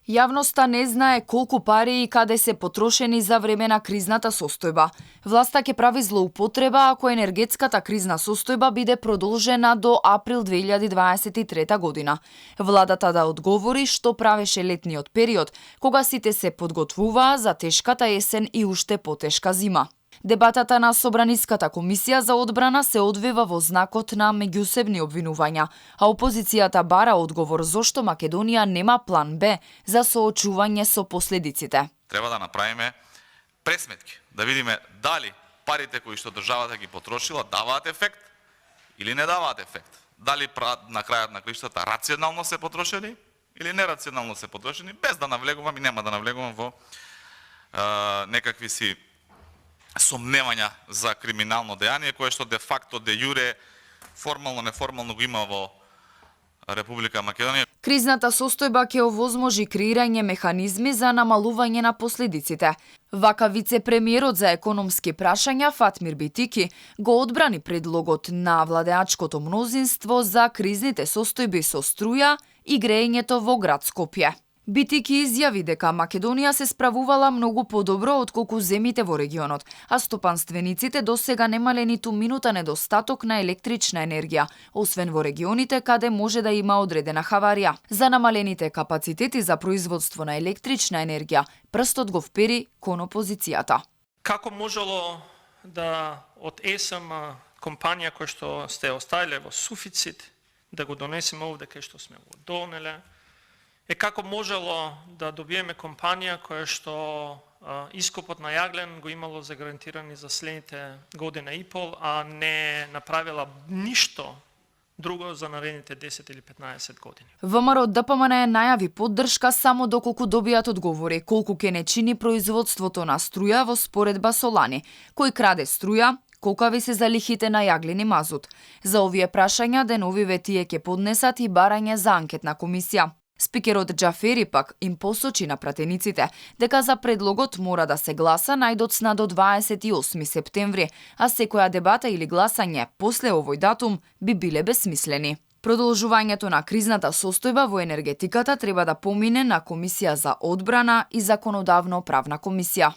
Јавноста не знае колку пари и каде се потрошени за време на кризната состојба. Власта ќе прави злоупотреба ако енергетската кризна состојба биде продолжена до април 2023 година. Владата да одговори што правеше летниот период, кога сите се подготвуваа за тешката есен и уште потешка зима. Дебатата на Собраниската комисија за одбрана се одвива во знакот на меѓусебни обвинувања, а опозицијата бара одговор зошто Македонија нема план Б за соочување со последиците. Треба да направиме пресметки, да видиме дали парите кои што државата ги потрошила даваат ефект или не даваат ефект. Дали на крајот на криштата рационално се потрошени или нерационално се потрошени, без да навлегувам и нема да навлегувам во некакви си сомневања за криминално дејание, кое што де факто, де јуре, формално, неформално го има во Република Македонија. Кризната состојба ќе овозможи креирање механизми за намалување на последиците. Вака вице-премиерот за економски прашања Фатмир Битики го одбрани предлогот на владеачкото мнозинство за кризните состојби со струја и греењето во град Скопје. Битики изјави дека Македонија се справувала многу подобро отколку земите во регионот, а стопанствениците досега немале ниту минута недостаток на електрична енергија, освен во регионите каде може да има одредена хаварија. За намалените капацитети за производство на електрична енергија, прстот го впери кон опозицијата. Како можело да од ЕСМ компанија која што сте оставиле во суфицит, да го донесеме овде кај што сме го донеле? Како можело да добиеме компанија која што ископот на јаглен го имало загарантирани за следните година и пол, а не направила ништо друго за наредните 10 или 15 години. ВМРО ДПМН најави поддршка само доколку добијат одговори колку ќе не чини производството на струја во споредба со лани, кој краде струја, колкави се залихите на јаглен и мазут. За овие прашања деновиве тие ќе поднесат и барање за анкетна комисија. Спикерот Џафери пак им посочи на пратениците дека за предлогот мора да се гласа најдоцна до 28 септември, а секоја дебата или гласање после овој датум би биле бесмислени. Продолжувањето на кризната состојба во енергетиката треба да помине на Комисија за одбрана и Законодавно правна комисија.